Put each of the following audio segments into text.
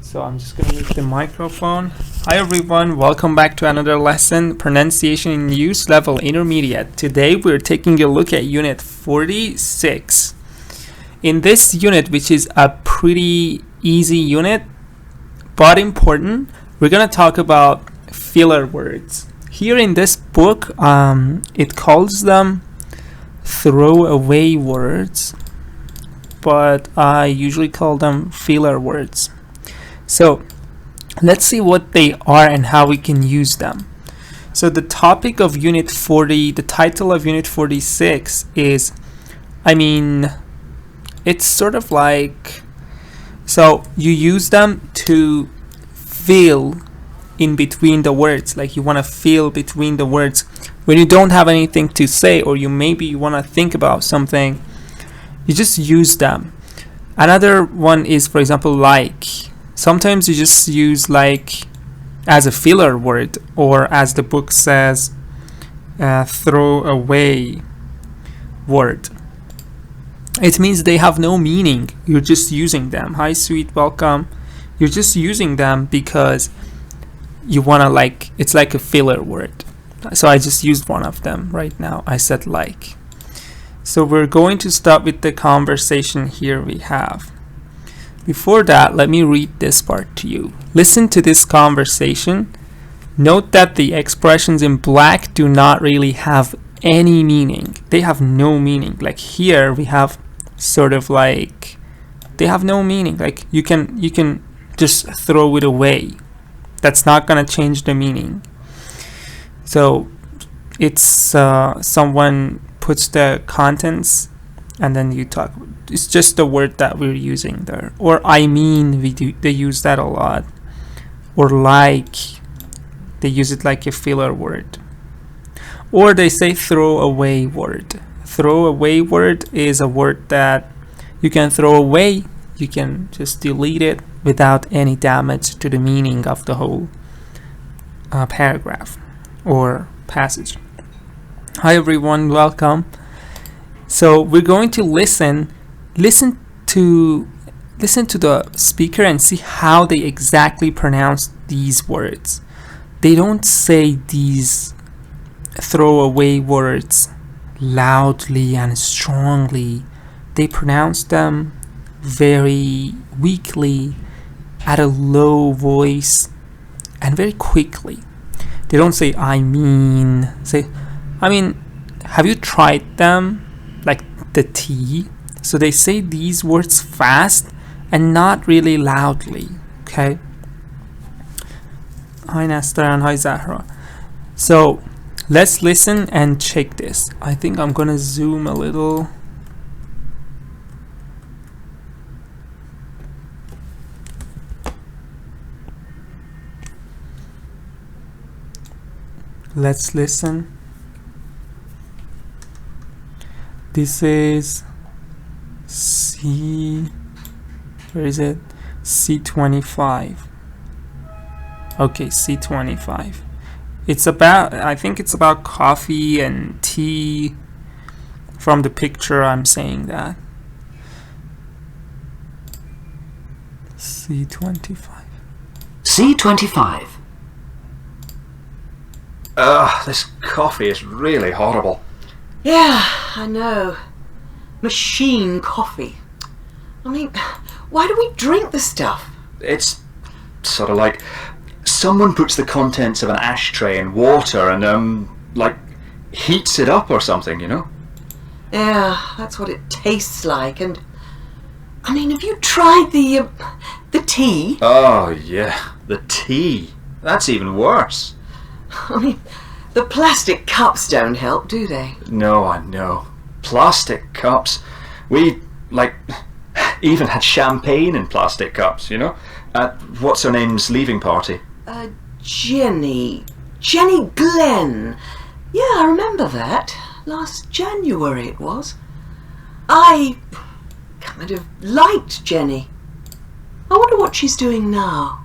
So I'm just going to mute the microphone. Hi everyone, welcome back to another lesson, Pronunciation in Use Level Intermediate. Today we're taking a look at Unit 46. In this unit, which is a pretty easy unit, but important, we're going to talk about filler words. Here in this book, it calls them throwaway words, but I usually call them filler words. So let's see what they are and how we can use them. So the topic of Unit 40, the title of Unit 46 is, it's sort of like, so you use them to fill in between the words, like you want to fill between the words when you don't have anything to say, or you want to think about something, you just use them. Another one is, for example, like. Sometimes you just use like as a filler word, or as the book says, throwaway word. It means they have no meaning. You're just using them. Hi, sweet, welcome. You're just using them because you want to it's like a filler word. So I just used one of them right now. I said like. So we're going to start with the conversation here we have. Before that, let me read this part to you. Listen to this conversation. Note that the expressions in black do not really have any meaning. They have no meaning. Like here we have sort of like, they have no meaning. Like you can just throw it away. That's not gonna change the meaning. So it's someone puts the contents and then you talk. It's just the word that we're using there. Or they use that a lot. Or like, they use it like a filler word. Or they say throwaway word. Throwaway word is a word that you can throw away. You can just delete it without any damage to the meaning of the whole paragraph or passage. Hi everyone, welcome. So we're going to listen to the speaker and see how they exactly pronounce these words. They don't say these throwaway words loudly and strongly. They pronounce them very weakly, at a low voice, and very quickly. They don't say have you tried them? Like the T. So they say these words fast and not really loudly. Okay. Hi Nestor and hi Zahra. So let's listen and check this. I think I'm gonna zoom a little. Let's listen. This is where is it? C25. Okay, C25. I think it's about coffee and tea. From the picture, I'm saying that. C25. C25. This coffee is really horrible. Yeah, I know. Machine coffee. Why do we drink the stuff? It's sort of like someone puts the contents of an ashtray in water and heats it up or something, you know? Yeah, that's what it tastes like. And have you tried the tea? Oh yeah, the tea. That's even worse. The plastic cups don't help, do they? No, I know. Plastic cups. We even had champagne in plastic cups, you know, at what's her name's leaving party. Jenny Glenn. Yeah, I remember that. Last January it was. I kind of liked Jenny. I wonder what she's doing now.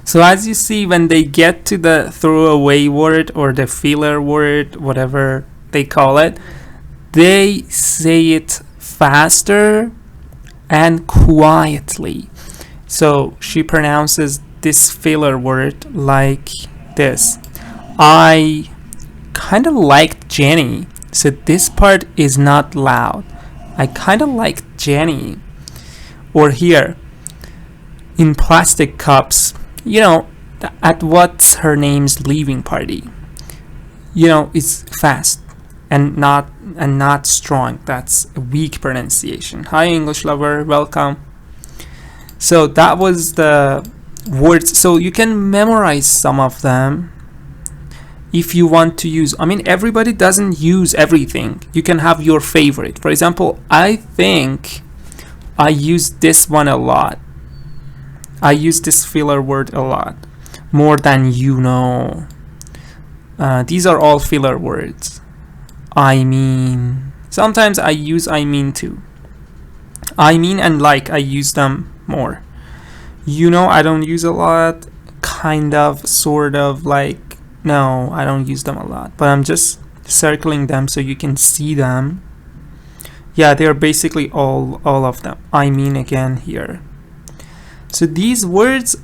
So as you see, when they get to the throwaway word or the filler word, whatever they call it, they say it faster and quietly. So she pronounces this filler word like this. I kind of liked Jenny. So this part is not loud. I kind of liked Jenny. Or here, in plastic cups, at what's her name's leaving party. It's fast and not strong. That's a weak pronunciation. Hi, English lover, welcome. So that was the words. So you can memorize some of them if you want to use. Everybody doesn't use everything. You can have your favorite. For example, I think I use this one a lot. I use this filler word a lot, more than these are all filler words. Sometimes I use too. And like, I use them more. I don't use a lot. Kind of, sort of, like, no, I don't use them a lot. But I'm just circling them so you can see them. Yeah, they're basically all of them. Again here. So these words,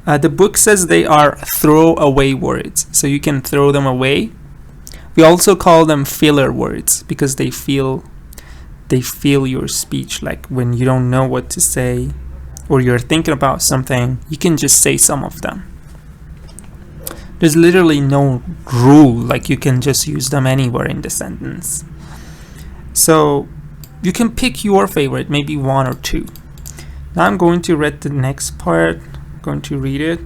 the book says they are throwaway words. So you can throw them away. We also call them filler words because they fill your speech. Like when you don't know what to say or you're thinking about something, you can just say some of them. There's literally no rule, like you can just use them anywhere in the sentence. So you can pick your favorite, maybe one or two. Now I'm going to read the next part. I'm going to read it.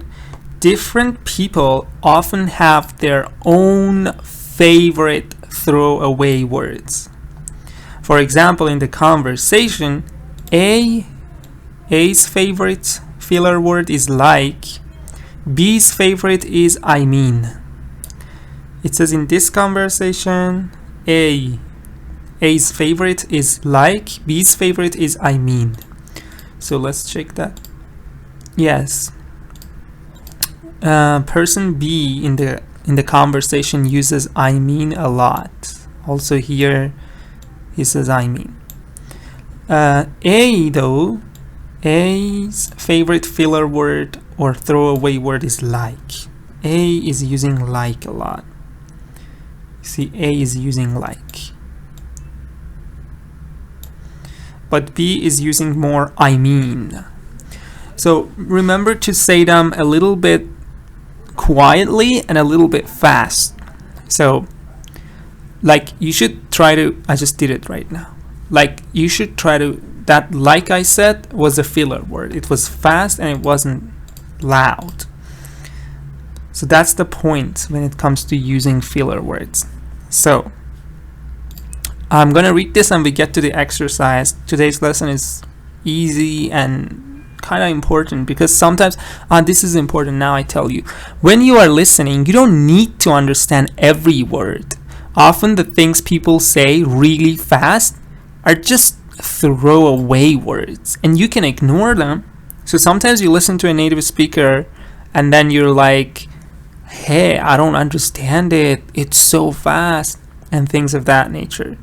Different people often have their own favorite throwaway words. For example, in the conversation, A's favorite filler word is like. B's favorite is I mean. It says in this conversation, A's favorite is like, B's favorite is I mean. So let's check that. Yes. Person B in the conversation uses I mean a lot. Also here he says I mean. A's favorite filler word or throwaway word is like. A is using like a lot. See, A is using like. But B is using more I mean. So remember to say them a little bit quietly and a little bit fast. So like you should try to, I just did it right now. Like you should try to, that like I said was a filler word. It was fast and it wasn't loud. So that's the point when it comes to using filler words. So I'm gonna read this and we get to the exercise. Today's lesson is easy and kind of important because sometimes, this is important now I tell you, when you are listening, you don't need to understand every word. Often the things people say really fast are just throwaway words and you can ignore them. So sometimes you listen to a native speaker and then you're like, hey, I don't understand it, it's so fast, and things of that nature.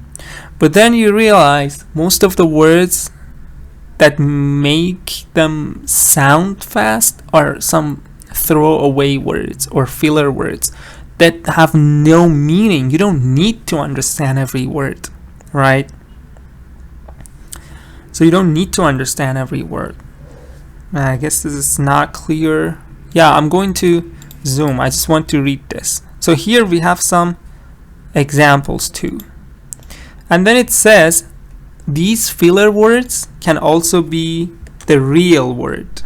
But then you realize most of the words that make them sound fast are some throwaway words or filler words that have no meaning. You don't need to understand every word, right? So you don't need to understand every word. I guess this is not clear. Yeah, I'm going to zoom. I just want to read this. So here we have some examples too. And then it says these filler words can also be the real word.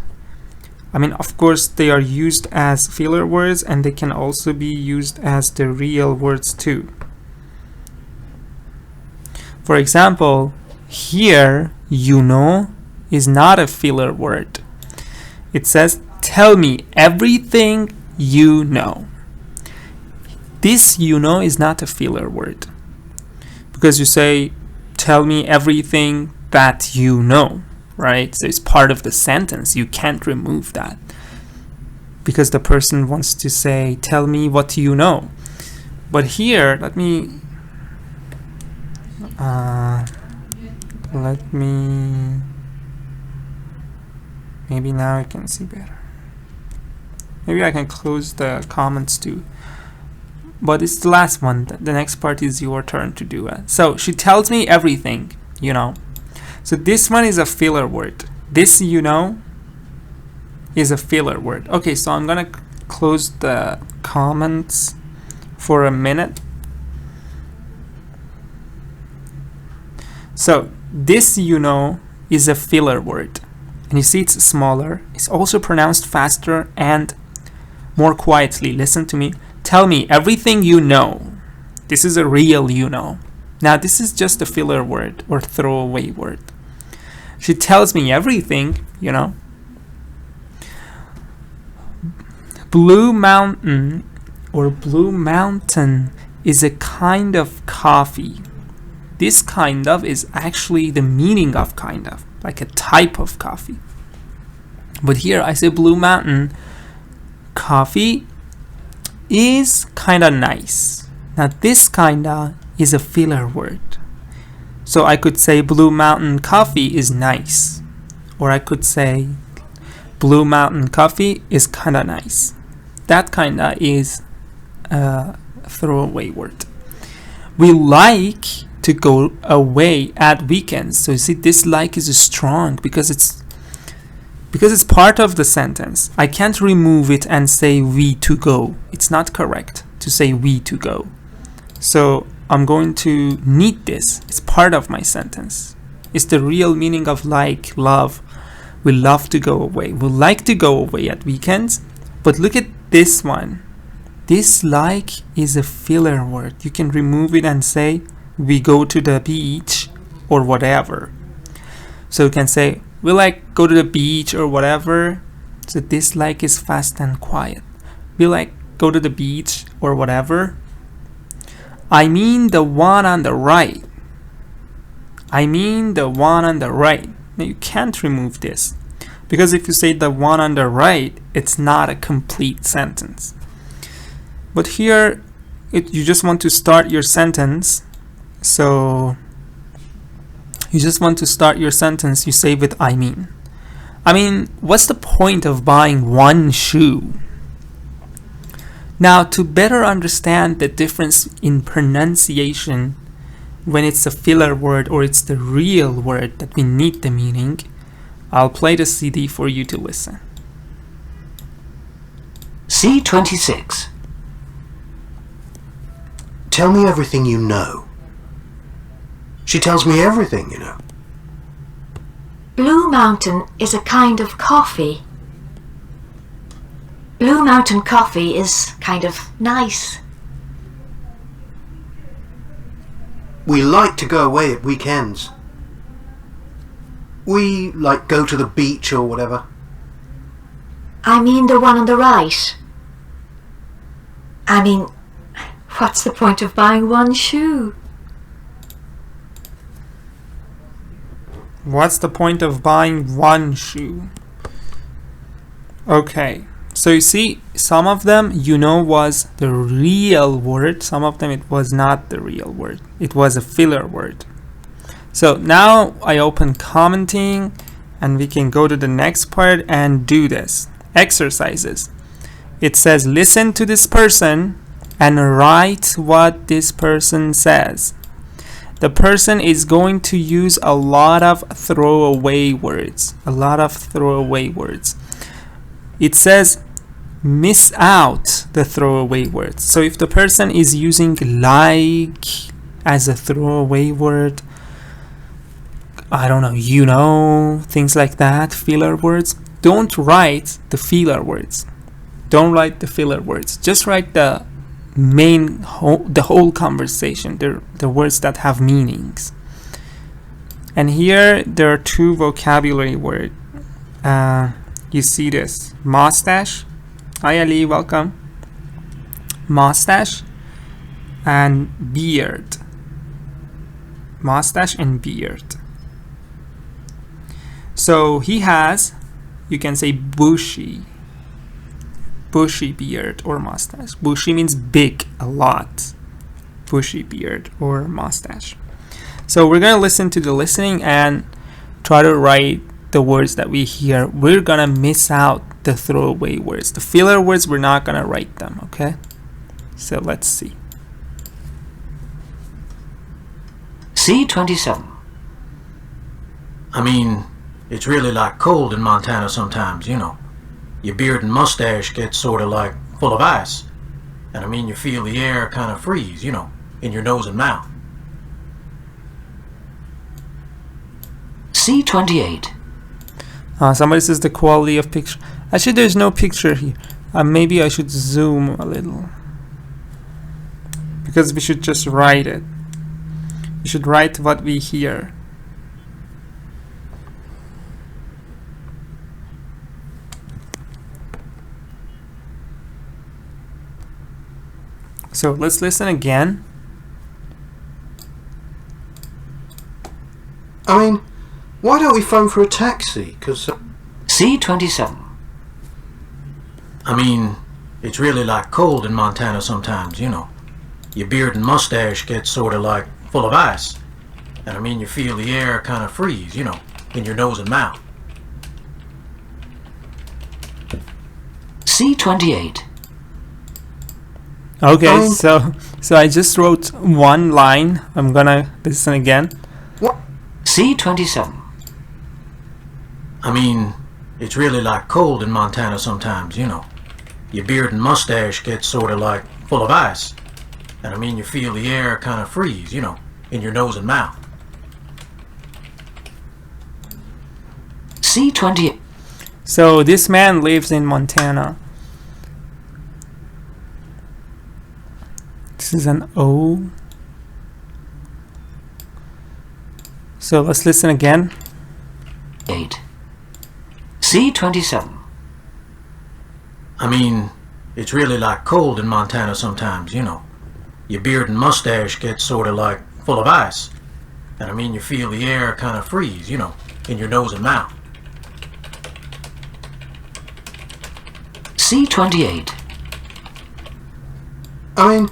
Of course, they are used as filler words and they can also be used as the real words too. For example, here, is not a filler word. It says, tell me everything you know. This is not a filler word. Because you say, tell me everything that you know, right? So it's part of the sentence. You can't remove that. Because the person wants to say, tell me what you know. But here, let me Maybe now I can see better. Maybe I can close the comments too. But it's the last one. The next part is your turn to do it. So she tells me everything, you know. So this one is a filler word. This, you know, is a filler word. Okay, so I'm gonna close the comments for a minute. So this, you know, is a filler word. And you see it's smaller. It's also pronounced faster and more quietly. Listen to me. Tell me everything you know. This is a real you know. Now this is just a filler word or throwaway word. She tells me everything, you know. Blue Mountain or Blue Mountain is a kind of coffee. This kind of is actually the meaning of kind of, like a type of coffee. But here I say Blue Mountain coffee is kind of nice. Now this kind of is a filler word. So I could say Blue Mountain coffee is nice. Or I could say Blue Mountain coffee is kind of nice. That kind of is a throwaway word. We like to go away at weekends. So you see, this like is strong because it's part of the sentence. I can't remove it and say we to go. It's not correct to say we to go. So I'm going to need this. It's part of my sentence. It's the real meaning of like, love. We love to go away. We like to go away at weekends. But look at this one. This like is a filler word. You can remove it and say we go to the beach or whatever. So you can say we like go to the beach or whatever. So this like is fast and quiet. We like go to the beach or whatever. I mean the one on the right. I mean the one on the right. Now you can't remove this because if you say the one on the right, it's not a complete sentence. But here, you just want to start your sentence. So you just want to start your sentence. You say with I mean. I mean, what's the point of buying one shoe? Now, to better understand the difference in pronunciation when it's a filler word or it's the real word that we need the meaning, I'll play the CD for you to listen. C26. Tell me everything you know. She tells me everything, you know. Blue Mountain is a kind of coffee. Blue Mountain coffee is kind of nice. We like to go away at weekends. We like go to the beach or whatever. I mean the one on the right. I mean, what's the point of buying one shoe? What's the point of buying one shoe? Okay, so you see, some of them, you know, was the real word. Some of them, it was not the real word. It was a filler word. So now I open commenting and we can go to the next part and do this. Exercises. It says, listen to this person and write what this person says. The person is going to use a lot of throwaway words. A lot of throwaway words. It says, miss out the throwaway words. So if the person is using like as a throwaway word, I don't know, you know, things like that, filler words, don't write the filler words. Don't write the filler words. Just write the the whole conversation, the words that have meanings. And here there are two vocabulary words. You see this, mustache. Hi Ali, welcome. Mustache and beard. Mustache and beard. So he has, you can say bushy beard or mustache. Bushy means big, a lot. Bushy beard or mustache. So we're going to listen to the listening and try to write the words that we hear, we're gonna miss out the throwaway words. The filler words, we're not gonna write them, okay? So let's see. C27. I mean, it's really like cold in Montana sometimes, you know. Your beard and mustache get sort of like full of ice. And I mean, you feel the air kind of freeze, you know, in your nose and mouth. C28. Somebody says the quality of picture. Actually, there's no picture here. Maybe I should zoom a little. Because we should just write it. We should write what we hear. So let's listen again. I mean, why don't we phone for a taxi? Because, C27. I mean, it's really like cold in Montana sometimes, you know. Your beard and mustache get sort of like full of ice. And I mean, you feel the air kind of freeze, you know, in your nose and mouth. C28. Okay, so I just wrote one line. I'm gonna listen again. What? C27. I mean, it's really like cold in Montana sometimes, you know. Your beard and mustache get sort of like full of ice. And I mean, you feel the air kind of freeze, you know, in your nose and mouth. C28. So this man lives in Montana. This is an O. So let's listen again. 8. C27. I mean, it's really like cold in Montana sometimes, you know. Your beard and mustache get sort of like full of ice. And I mean, you feel the air kind of freeze, you know, in your nose and mouth. C28. I mean,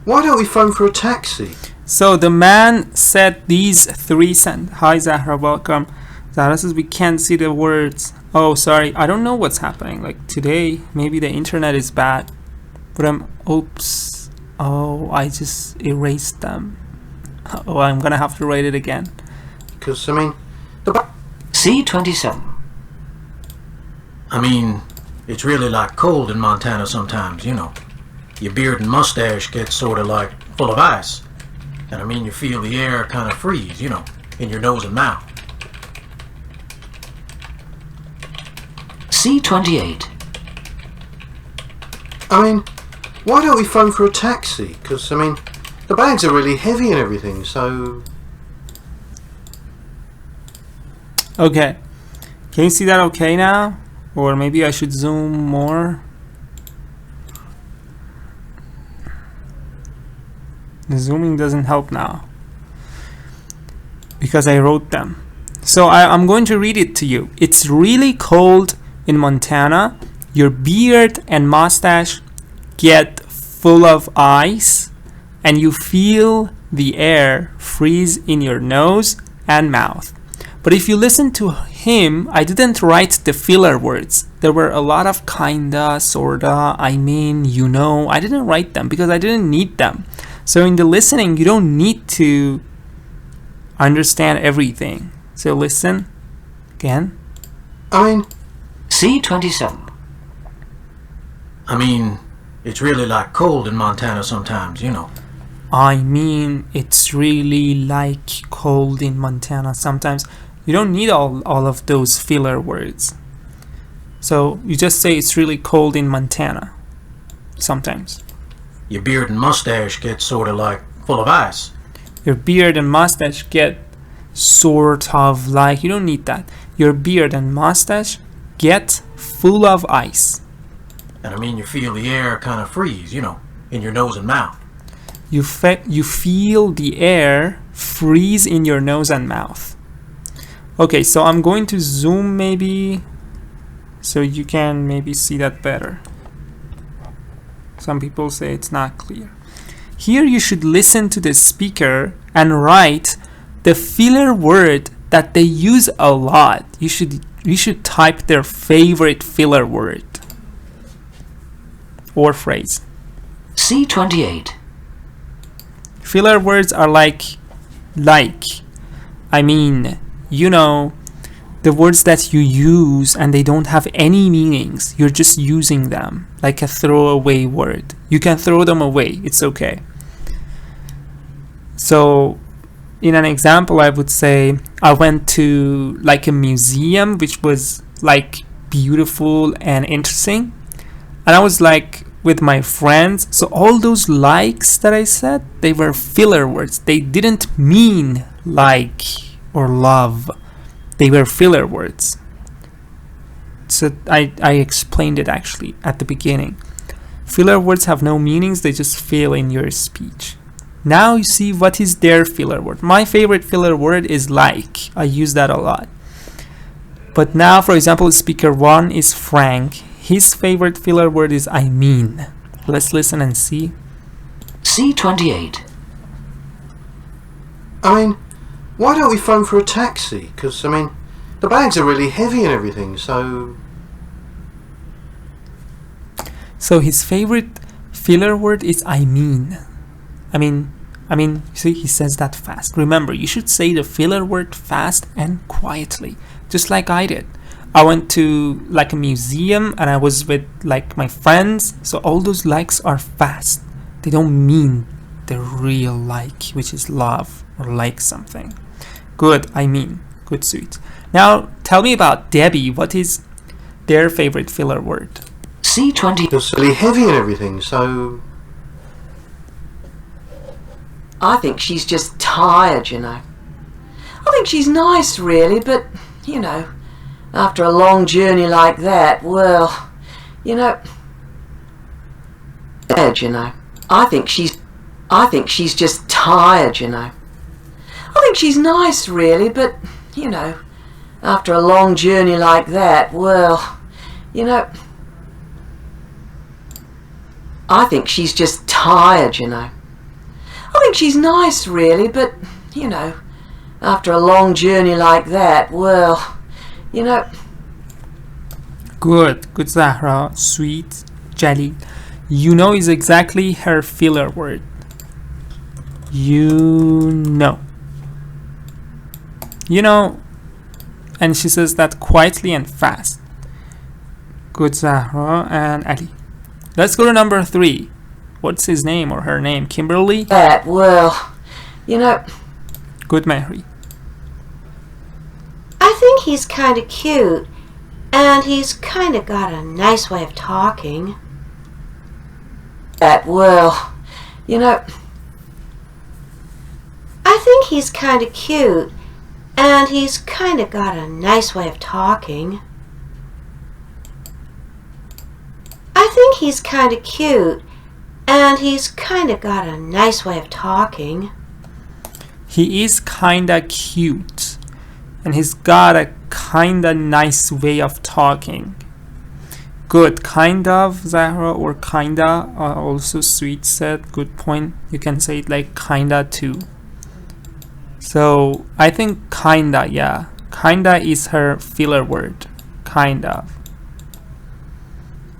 why don't we phone for a taxi? So the man said these three sentences. Hi Zahra, welcome. Zahra says we can't see the words. Oh, sorry. I don't know what's happening. Like today, maybe the internet is bad. But oops. Oh, I just erased them. Oh, I'm gonna have to write it again. Because, I mean, C27. I mean, it's really like cold in Montana sometimes, you know. Your beard and mustache get sort of like full of ice. And I mean, you feel the air kind of freeze, you know, in your nose and mouth. C28. I mean, why don't we phone for a taxi? Because, I mean, the bags are really heavy and everything, so... Okay. Can you see that okay now? Or maybe I should zoom more? The zooming doesn't help now because I wrote them. So I'm going to read it to you. It's really cold in Montana. Your beard and mustache get full of ice and you feel the air freeze in your nose and mouth. But if you listen to him, I didn't write the filler words. There were a lot of kinda, sorta, I mean, you know. I didn't write them because I didn't need them. So in the listening, you don't need to understand everything. So listen again. I mean, C27. I mean, it's really like cold in Montana sometimes, you know. I mean, it's really like cold in Montana sometimes. You don't need all of those filler words. So you just say it's really cold in Montana sometimes. Your beard and mustache get sort of like full of ice. Your beard and mustache get sort of like, you don't need that. Your beard and mustache get full of ice. And I mean, you feel the air kind of freeze, you know, in your nose and mouth. You feel the air freeze in your nose and mouth. Okay, so I'm going to zoom maybe so you can maybe see that better. Some people say it's not clear. Here you should listen to the speaker and write the filler word that they use a lot. You should type their favorite filler word or phrase. C28. Filler words are like, I mean, you know, the words that you use and they don't have any meanings. You're just using them like a throwaway word. You can throw them away. It's okay. So in an example, I would say I went to like a museum which was like beautiful and interesting, and I was like with my friends. So all those likes that I said, they were filler words. They didn't mean like or love. They were filler words. So I explained it actually at the beginning. Filler words have no meanings. They just fill in your speech. Now you see what is their filler word. My favorite filler word is like. I use that a lot. But now, for example, speaker 1 is Frank. His favorite filler word is I mean. Let's listen and see. C28. I mean, why don't we phone for a taxi? Because, I mean, the bags are really heavy and everything, so... So his favorite filler word is I mean. I mean, see, he says that fast. Remember, you should say the filler word fast and quietly, just like I did. I went to like a museum and I was with like my friends, so all those likes are fast. They don't mean the real like, which is love or like something. Good, I mean, good, sweet. Now, tell me about Debbie. What is their favorite filler word? C20. It's really heavy and everything, so... I think she's just tired, you know. I think she's nice, really, but, you know, after a long journey like that, well, you know, you know. I think she's just tired, you know. I think she's nice, really, but, you know, after a long journey like that, well, you know, I think she's just tired, you know. I think she's nice, really, but, you know, after a long journey like that, well, you know. Good, Zahra, sweet, jelly. You know is exactly her filler word. You know. You know, and she says that quietly and fast. Good, Zahra and Ali. Let's go to number 3. What's his name or her name? Kimberly? That, well, you know. Good, Mehri. I think he's kind of cute, and he's kind of got a nice way of talking. That, well, you know. I think he's kind of cute, and he's kind of got a nice way of talking. I think he's kind of cute, and he's kind of got a nice way of talking. He is kinda cute, and he's got a kinda nice way of talking. Good, kind of, Zahra, or kinda, also sweet said. Good point. You can say it like kinda too. So I think kinda, yeah. Kinda is her filler word. Kind of.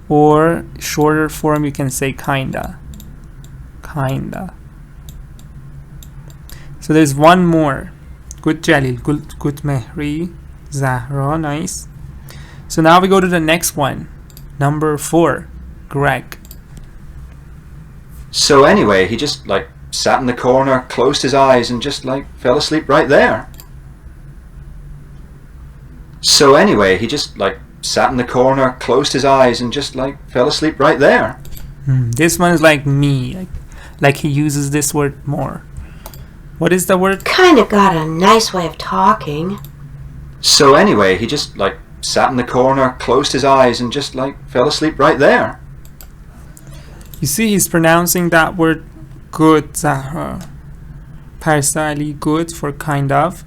Or shorter form, you can say kinda. Kinda. So there's one more. Good, Jalil. Good, Mehri. Zahra, nice. So now we go to the next one. Number 4, Greg. So anyway, he just like sat in the corner, closed his eyes, and just like fell asleep right there. So anyway, he just like sat in the corner, closed his eyes, and just like fell asleep right there. This one is like me. Like he uses this word more. What is the word? Kind of got a nice way of talking. So anyway, he just like sat in the corner, closed his eyes, and just like fell asleep right there. You see, he's pronouncing that word good, Zahra. Parsa Ali, good for kind of.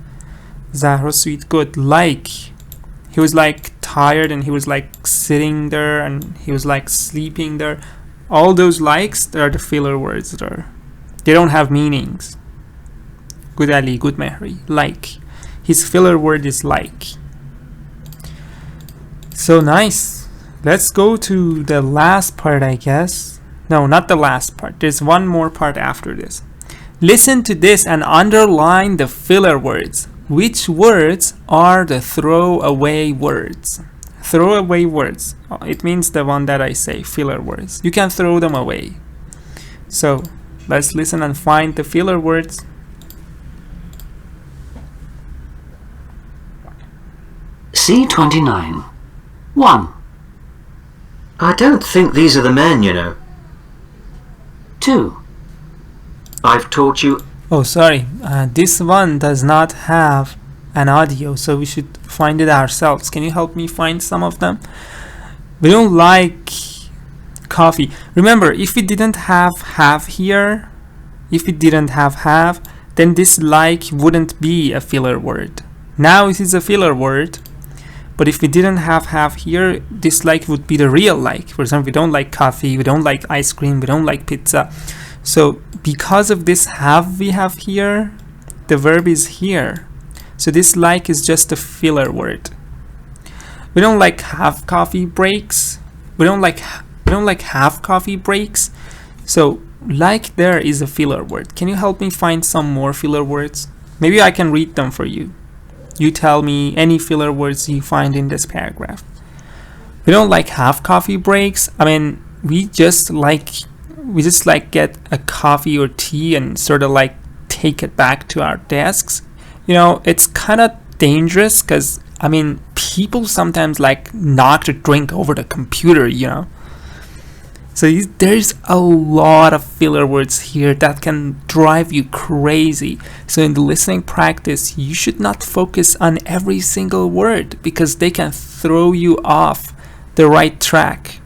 Zahra, sweet, good. Like. He was like tired and he was like sitting there and he was like sleeping there. All those likes, they are the filler words there. They don't have meanings. Good Ali, good Mehri. Like. His filler word is like. So nice. Let's go to the last part, I guess. No, not the last part. There's one more part after this. Listen to this and underline the filler words. Which words are the throwaway words? Throwaway words. It means the one that I say, filler words. You can throw them away. So let's listen and find the filler words. C29. 1, I don't think these are the men, you know. 2, I've taught you. Oh, sorry. This one does not have an audio, so we should find it ourselves. Can you help me find some of them? We don't like coffee. Remember, if we didn't have here, then this like wouldn't be a filler word. Now it is a filler word, but if we didn't have here, this like would be the real like. For example, we don't like coffee, we don't like ice cream, we don't like pizza. So because of this have we have here, the verb is here. So this like is just a filler word. We don't like have coffee breaks. We don't like have coffee breaks. So like there is a filler word. Can you help me find some more filler words? Maybe I can read them for you. You tell me any filler words you find in this paragraph. We don't like have coffee breaks. I mean, we just like get a coffee or tea and sort of like take it back to our desks. You know, it's kind of dangerous because, I mean, people sometimes like knock the drink over the computer, you know. So there's a lot of filler words here that can drive you crazy. So in the listening practice, you should not focus on every single word because they can throw you off the right track.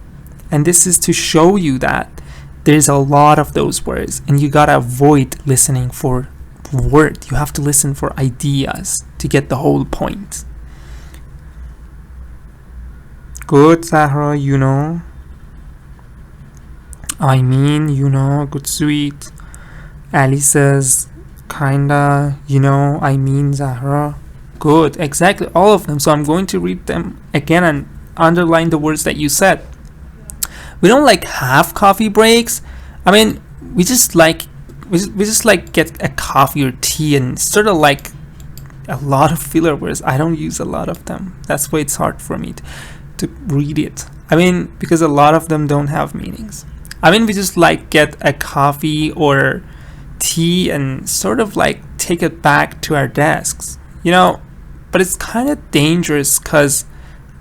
And this is to show you that there's a lot of those words and you gotta avoid listening for word. You have to listen for ideas to get the whole point. Good, Zahra, you know. I mean, you know, good, sweet. Ali says, kinda, you know, I mean, Zahra. Good, exactly, all of them. So I'm going to read them again and underline the words that you said. We don't like have coffee breaks. I mean, we just like get a coffee or tea and sort of like a lot of filler words. I don't use a lot of them. That's why it's hard for me to read it. I mean, because a lot of them don't have meanings. I mean, we just like get a coffee or tea and sort of like take it back to our desks, you know. But it's kind of dangerous because,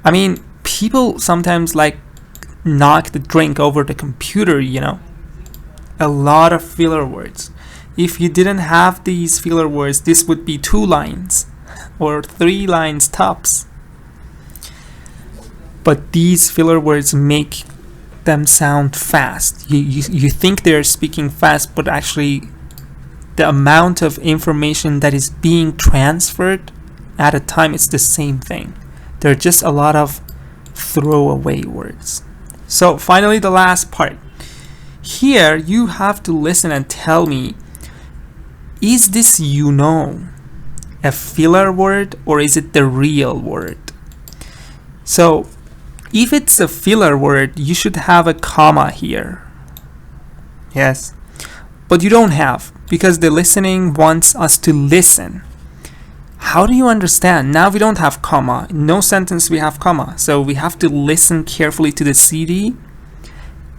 I mean, people sometimes like knock the drink over the computer, you know. A lot of filler words. If you didn't have these filler words, this would be 2 lines or 3 lines tops. But these filler words make them sound fast. You think they're speaking fast, but actually the amount of information that is being transferred at a time is the same thing. There are just a lot of throwaway words. So finally, the last part. Here you have to listen and tell me, is this you know a filler word or is it the real word? So if it's a filler word, you should have a comma here. Yes, but you don't have, because the listening wants us to listen. How do you understand? Now we don't have comma. In no sentence we have comma. So we have to listen carefully to the CD.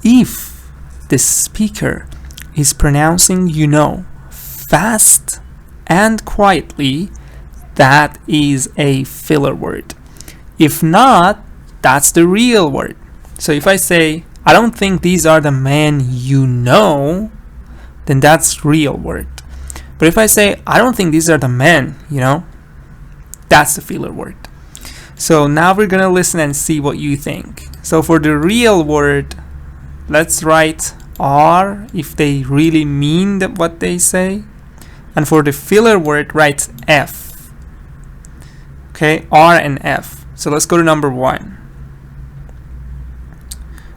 If the speaker is pronouncing you know fast and quietly, that is a filler word. If not, that's the real word. So if I say, I don't think these are the men you know, then that's real word. But if I say, I don't think these are the men, you know, that's the filler word. So now we're gonna listen and see what you think. So for the real word, let's write R if they really mean what they say. And for the filler word, write F. Okay, R and F. So let's go to number 1.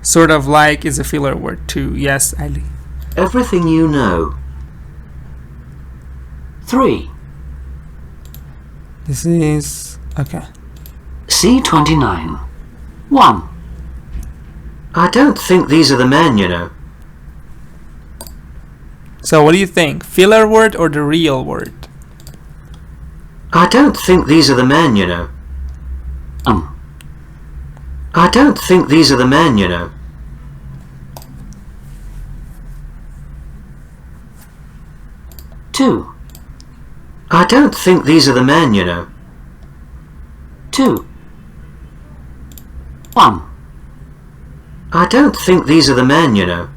Sort of like is a filler word too. Yes, Ali. Everything you know. 3, This is okay. C29. 1. I don't think these are the men, you know. So what do you think? Filler word or the real word? I don't think these are the men, you know. I don't think these are the men, you know. 2. I don't think these are the men, you know. 2. 1. I don't think these are the men, you know.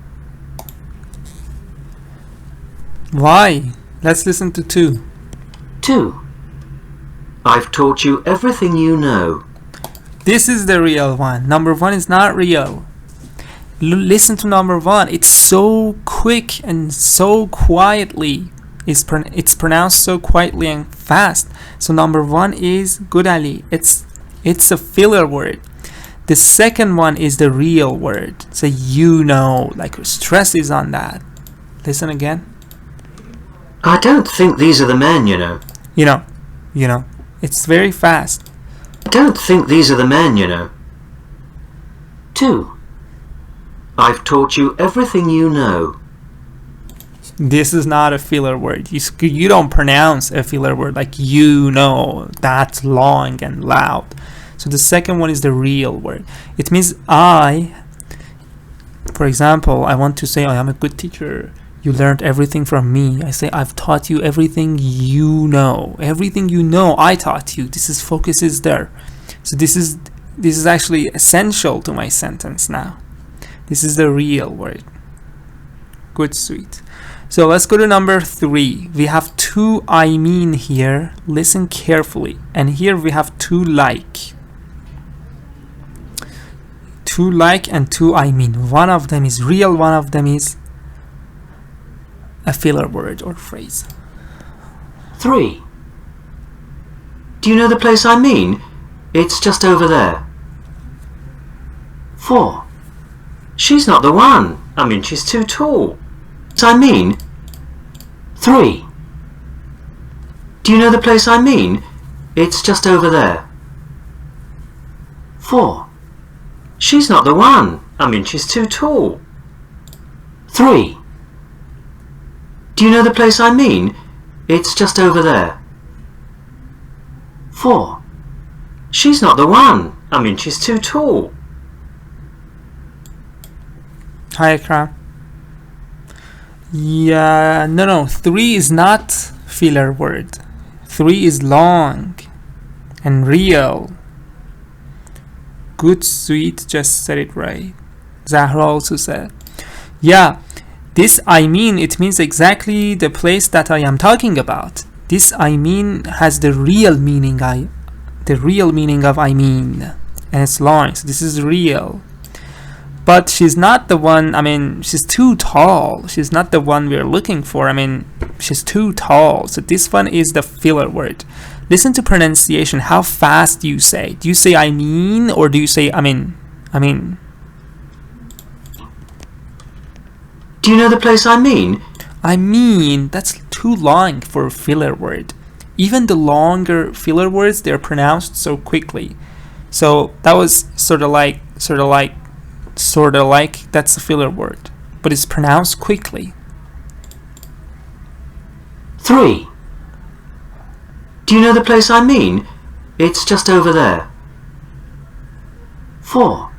Why? Let's listen to 2. 2. I've taught you everything you know. This is the real one. Number 1 is not real. Listen to number 1. It's so quick and so quietly. It's pronounced so quietly and fast. So number 1 is good, Ali. It's a filler word. The second one is the real word. So you know, like stress is on that. Listen again. I don't think these are the men, you know. You know. It's very fast. I don't think these are the men, you know. 2. I've taught you everything you know. This is not a filler word. You don't pronounce a filler word like you know. That's long and loud. So the second one is the real word. It means for example, I want to say I am a good teacher. You learned everything from me. I say I've taught you everything you know. Everything you know, I taught you. This is focus is there. So this is actually essential to my sentence now. This is the real word. Good, sweet. So let's go to number 3. We have 2 I mean here. Listen carefully. And here we have 2 like. 2 like and 2 I mean. One of them is real, one of them is a filler word or phrase. 3. Do you know the place I mean? It's just over there. 4. She's not the one. I mean, she's too tall. I mean, 3. do you know the place I mean? It's just over there. 4. She's not the one. I mean, she's too tall. 3. Do you know the place I mean? It's just over there. 4. She's not the one. I mean, she's too tall. Hi, Akram. Yeah, no. 3 is not filler word. 3 is long and real. Good, sweet, just said it right. Zahra also said. Yeah, this I mean, it means exactly the place that I am talking about. This I mean has the real meaning of I mean, and it's long, so this is real. But she's not the one, I mean, she's too tall. She's not the one we're looking for. I mean, she's too tall. So this one is the filler word. Listen to pronunciation, how fast do you say? Do you say I mean, or do you say I mean? Do you know the place I mean? I mean, that's too long for a filler word. Even the longer filler words, they're pronounced so quickly. So that was sort of like that's a filler word, but it's pronounced quickly. 3. Do you know the place I mean? It's just over there. 4.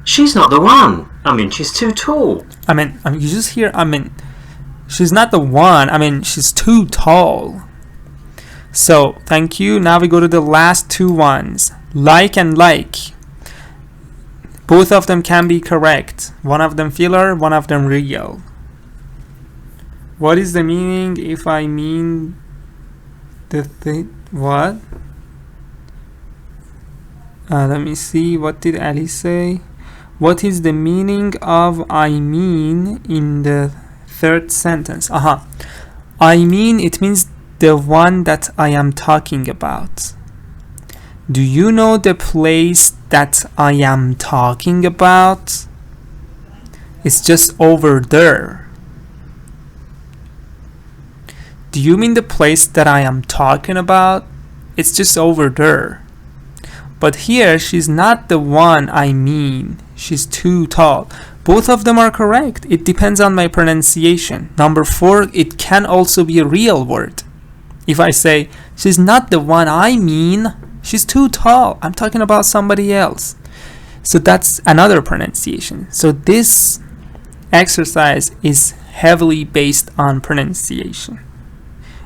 She's not the one. I mean, she's too tall. I mean, you just hear, she's not the one. I mean, she's too tall. So, thank you. Now we go to the last 2 ones. Like and like. Both of them can be correct. One of them filler, one of them real. What is the meaning if I mean the thing? What? Let me see. What did Ali say? What is the meaning of I mean in the 3rd sentence? I mean, it means the one that I am talking about. Do you know the place that I am talking about? It's just over there. Do you mean the place that I am talking about? It's just over there. But here, she's not the one I mean. She's too tall. Both of them are correct. It depends on my pronunciation. Number 4, it can also be a real word. If I say, she's not the one I mean, she's too tall. I'm talking about somebody else. So that's another pronunciation. So this exercise is heavily based on pronunciation.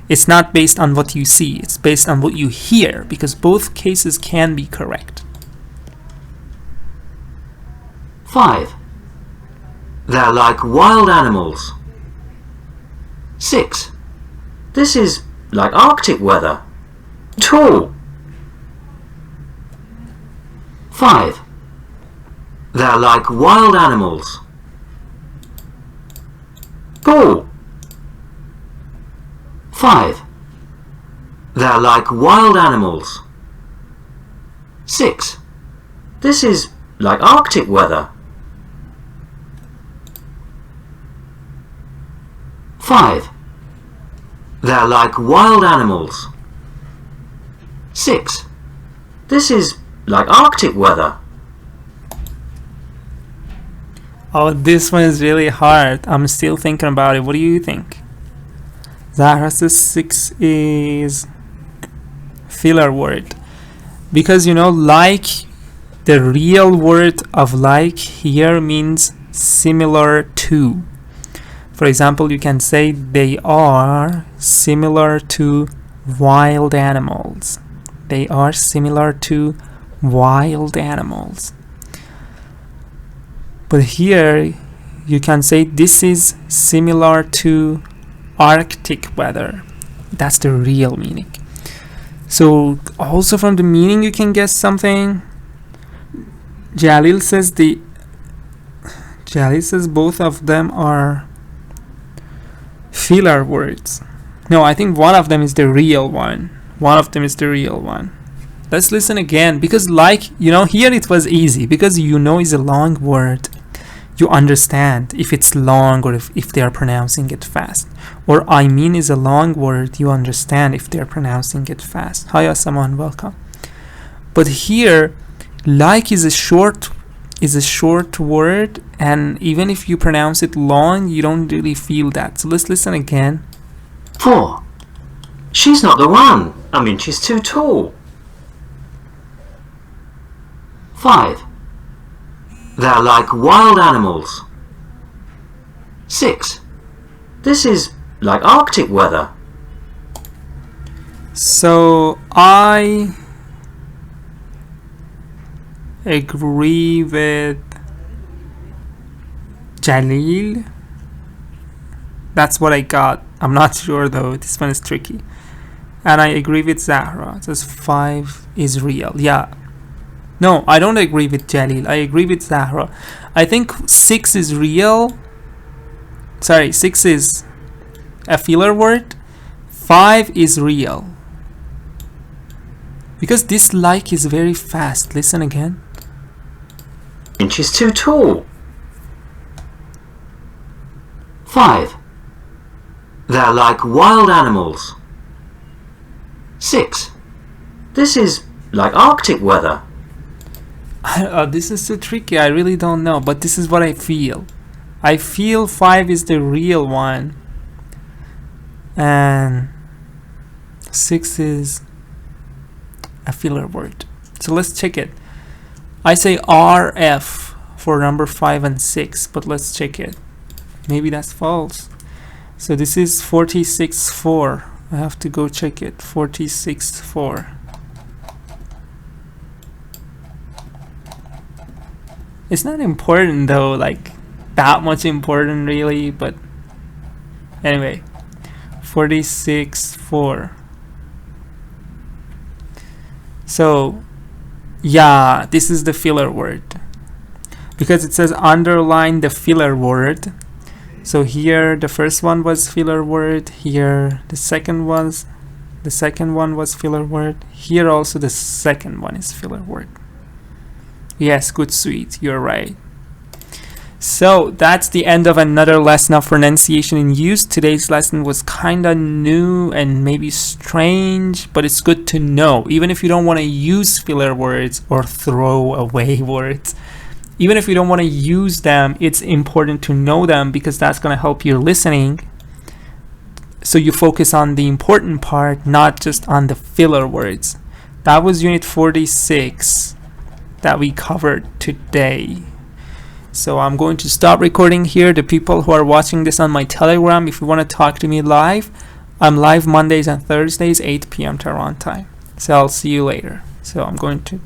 It's not based on what you see. It's based on what you hear, because both cases can be correct. 5. They're like wild animals. 6. This is like Arctic weather. Tall. 5. They're like wild animals. Tall. 5. They're like wild animals. 6. This is like Arctic weather. 5. They're like wild animals. 6. This is like Arctic weather. Oh, this one is really hard. I'm still thinking about it. What do you think? Zahra says 6 is filler word. Because, you know, like, the real word of like here means similar to. For example, you can say they are similar to wild animals. They are similar to wild animals. But here you can say this is similar to Arctic weather. That's the real meaning. So also from the meaning you can guess something. Jalil says both of them are filler words. No, I think one of them is the real one. One of them is the real one. Let's listen again, because like, you know, here it was easy because you know it's a long word. You understand if it's long or if they are pronouncing it fast. Or I mean is a long word, you understand if they're pronouncing it fast. Hi Asaman, welcome. But here, like is a short word, and even if you pronounce it long, you don't really feel that. So let's listen again. 4. She's not the one. I mean, she's too tall. 5. They're like wild animals. 6. This is like Arctic weather. So I agree with Jalil. That's what I got. I'm not sure though. This one is tricky. And I agree with Zahra. It says 5 is real. Yeah. No, I don't agree with Jalil. I agree with Zahra. I think 6 is real. Sorry, 6 is a filler word. 5 is real. Because this like is very fast. Listen again. And she's too tall. 5. They're like wild animals. 6. This is like Arctic weather. This is so tricky. I really don't know, but this is what I feel. I feel 5 is the real one, and 6 is a filler word. So let's check it. I say RF for number 5 and 6, but let's check it. Maybe that's false. So this is 46.4. I have to go check it. 46.4. It's not important though, like that much important really, but anyway, 46.4. So yeah, this is the filler word because it says underline the filler word. So here the first one was filler word, here the second one was filler word, here also the second one is filler word. Yes, good sweet, you're right. So that's the end of another lesson of pronunciation in use. Today's lesson was kind of new and maybe strange, but it's good to know. Even if you don't want to use filler words or throw away words, even if you don't want to use them, it's important to know them because that's going to help your listening. So you focus on the important part, not just on the filler words. That was Unit 46 that we covered today. So I'm going to stop recording here. The people who are watching this on my Telegram, if you want to talk to me live, I'm live Mondays and Thursdays, 8 p.m. Tehran time. So I'll see you later. So I'm going to